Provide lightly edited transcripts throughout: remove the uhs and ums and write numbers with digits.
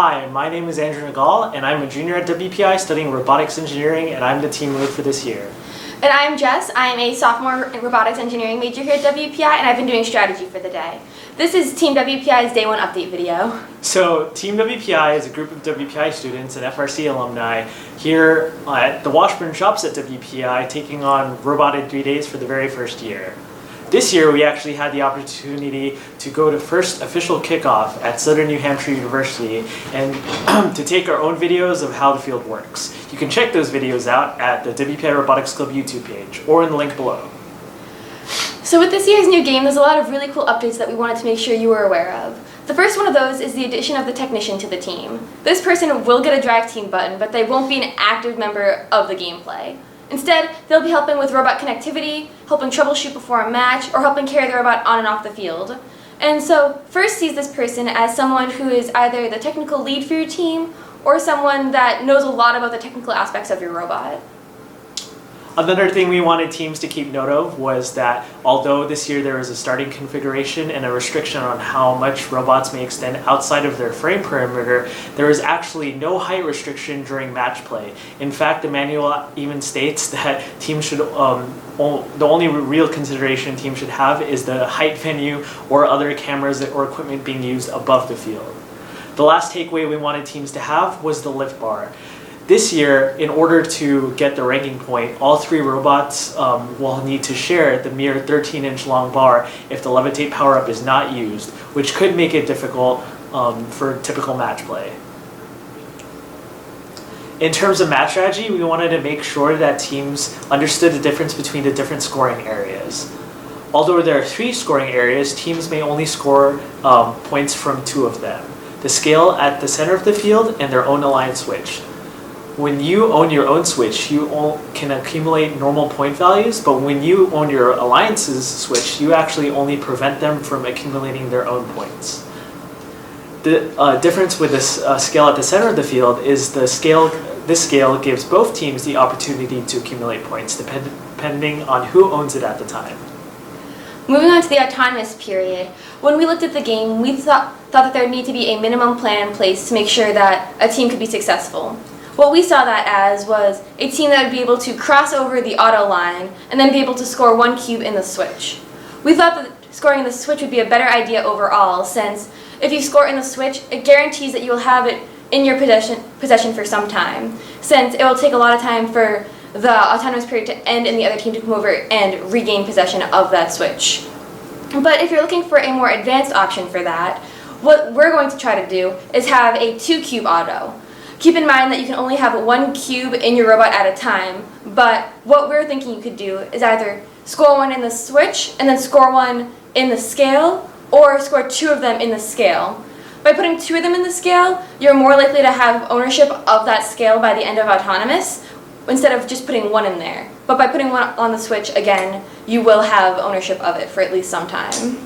Hi, my name is Andrew Nagal, and I'm a junior at WPI studying robotics engineering, and I'm the team lead for this year. And I'm Jess. I'm a sophomore robotics engineering major here at WPI, and I've been doing strategy for the day. This is Team WPI's Day 1 update video. So, Team WPI is a group of WPI students and FRC alumni here at the Washburn shops at WPI taking on Roboted 3 Days for the very first year. This year, we actually had the opportunity to go to first official kickoff at Southern New Hampshire University and to take our own videos of how the field works. You can check those videos out at the WPI Robotics Club YouTube page or in the link below. So with this year's new game, there's a lot of really cool updates that we wanted to make sure you were aware of. The first one of those is the addition of the technician to the team. This person will get a drive team button, but they won't be an active member of the gameplay. Instead, they'll be helping with robot connectivity, helping troubleshoot before a match, or helping carry the robot on and off the field. And so, first sees this person as someone who is either the technical lead for your team, or someone that knows a lot about the technical aspects of your robot. Another thing we wanted teams to keep note of was that although this year there was a starting configuration and a restriction on how much robots may extend outside of their frame perimeter, there is actually no height restriction during match play. In fact, the manual even states that teams should, the only real consideration teams should have is the height venue or other cameras or equipment being used above the field. The last takeaway we wanted teams to have was the lift bar. This year, in order to get the ranking point, all three robots will need to share the mere 13-inch long bar if the levitate power-up is not used, which could make it difficult for typical match play. In terms of match strategy, we wanted to make sure that teams understood the difference between the different scoring areas. Although there are 3 scoring areas, teams may only score points from 2 of them: the scale at the center of the field and their own alliance switch. When you own your own switch, you can accumulate normal point values, but when you own your alliance's switch, you actually only prevent them from accumulating their own points. The difference with this scale at the center of the field is this scale gives both teams the opportunity to accumulate points, depending on who owns it at the time. Moving on to the autonomous period, when we looked at the game, we thought that there would need to be a minimum plan in place to make sure that a team could be successful. What we saw that as was a team that would be able to cross over the auto line and then be able to score 1 cube in the switch. We thought that scoring in the switch would be a better idea overall, since if you score in the switch, it guarantees that you will have it in your possession for some time, since it will take a lot of time for the autonomous period to end and the other team to come over and regain possession of that switch. But if you're looking for a more advanced option for that, what we're going to try to do is have a 2-cube auto. Keep in mind that you can only have 1 cube in your robot at a time, but what we're thinking you could do is either score 1 in the switch and then score 1 in the scale, or score 2 of them in the scale. By putting 2 of them in the scale, you're more likely to have ownership of that scale by the end of autonomous, instead of just putting 1 in there. But by putting 1 on the switch, again, you will have ownership of it for at least some time.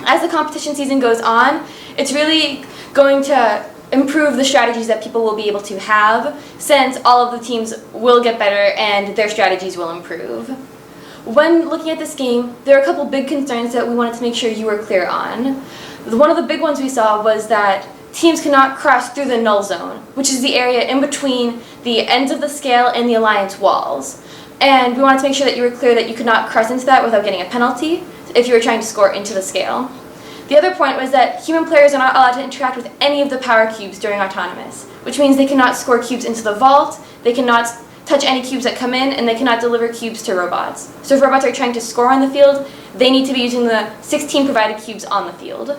As the competition season goes on, it's really going to improve the strategies that people will be able to have, since all of the teams will get better and their strategies will improve. When looking at this game, there are a couple big concerns that we wanted to make sure you were clear on. One of the big ones we saw was that teams cannot cross through the null zone, which is the area in between the ends of the scale and the alliance walls. And we wanted to make sure that you were clear that you could not cross into that without getting a penalty if you were trying to score into the scale. The other point was that human players are not allowed to interact with any of the power cubes during autonomous, which means they cannot score cubes into the vault, they cannot touch any cubes that come in, and they cannot deliver cubes to robots. So if robots are trying to score on the field, they need to be using the 16 provided cubes on the field.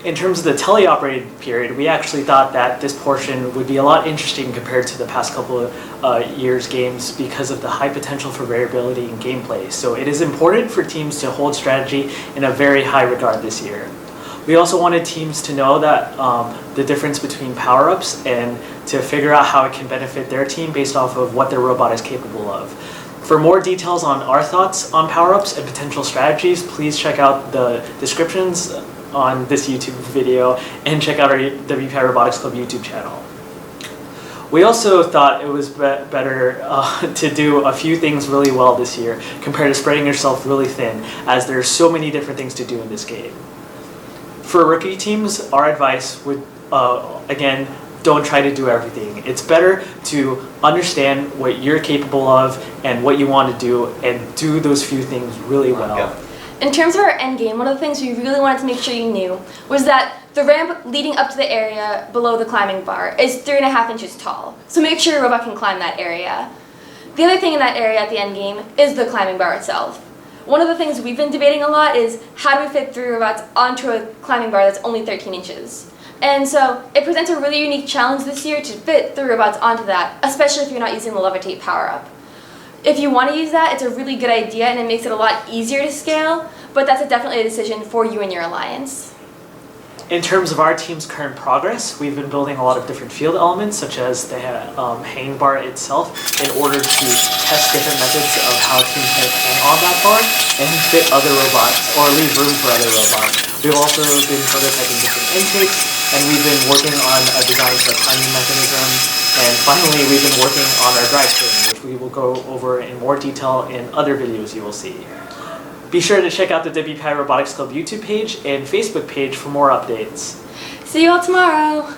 In terms of the teleoperated period, we actually thought that this portion would be a lot interesting compared to the past couple of years' games because of the high potential for variability in gameplay. So it is important for teams to hold strategy in a very high regard this year. We also wanted teams to know that the difference between power-ups and to figure out how it can benefit their team based off of what their robot is capable of. For more details on our thoughts on power-ups and potential strategies, please check out the descriptions on this YouTube video and check out our WPI Robotics Club YouTube channel. We also thought it was better to do a few things really well this year compared to spreading yourself really thin, as there's so many different things to do in this game. For rookie teams, our advice would, again, don't try to do everything. It's better to understand what you're capable of and what you want to do and do those few things really well. Yeah. In terms of our end game, one of the things we really wanted to make sure you knew was that the ramp leading up to the area below the climbing bar is 3.5 inches tall. So make sure your robot can climb that area. The other thing in that area at the end game is the climbing bar itself. One of the things we've been debating a lot is how do we fit 3 robots onto a climbing bar that's only 13 inches? And so it presents a really unique challenge this year to fit 3 robots onto that, especially if you're not using the levitate power-up. If you want to use that, it's a really good idea and it makes it a lot easier to scale, but that's definitely a decision for you and your alliance. In terms of our team's current progress, we've been building a lot of different field elements, such as the hanging bar itself, in order to test different methods of how teams can hang on that bar and fit other robots, or leave room for other robots. We've also been prototyping different intakes, and we've been working on a design for a timing mechanism, and finally we've been working on our drivetrain, which we will go over in more detail in other videos you will see. Be sure to check out the WPI Robotics Club YouTube page and Facebook page for more updates. See you all tomorrow!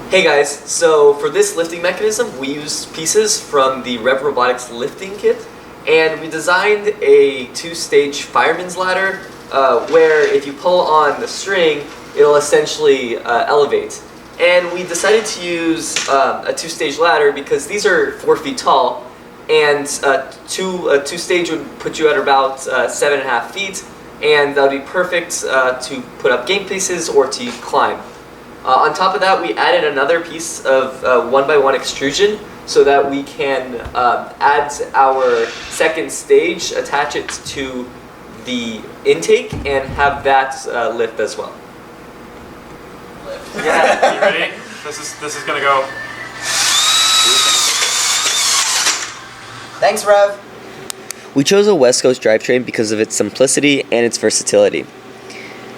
Hey guys, so for this lifting mechanism, we used pieces from the Rev Robotics lifting kit, and we designed a 2-stage fireman's ladder where if you pull on the string, it'll essentially elevate. And we decided to use a 2-stage ladder because these are 4 feet tall, and a 2-stage would put you at about 7.5 feet, and that would be perfect to put up game pieces or to climb. On top of that, we added another piece of 1x1 extrusion so that we can add our second stage, attach it to the intake, and have that lift as well. Yeah, you ready? This is gonna go. Thanks, Rev. We chose a West Coast drivetrain because of its simplicity and its versatility.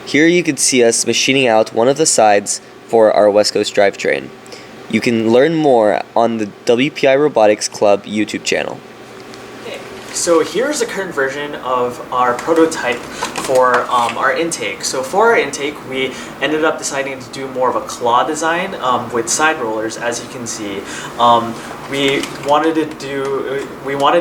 Here you can see us machining out one of the sides for our West Coast drivetrain. You can learn more on the WPI Robotics Club YouTube channel. So here's a current version of our prototype for our intake. So for our intake, we ended up deciding to do more of a claw design with side rollers, as you can see. We wanted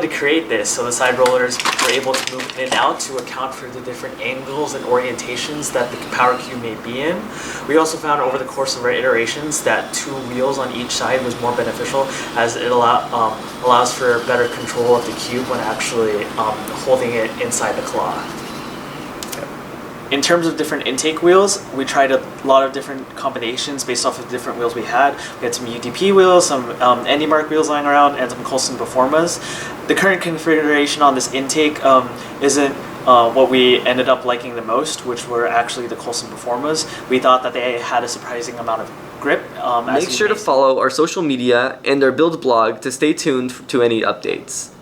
to create this so the side rollers were able to move in and out to account for the different angles and orientations that the power cube may be in. We also found over the course of our iterations that 2 wheels on each side was more beneficial, as it allows for better control of the cube when actually holding it inside the claw. In terms of different intake wheels, we tried a lot of different combinations based off of the different wheels we had. We had some UDP wheels, some Andymark wheels lying around, and some Colson Performas. The current configuration on this intake isn't what we ended up liking the most, which were actually the Colson Performas. We thought that they had a surprising amount of grip. Make sure to follow our social media and our build blog to stay tuned to any updates.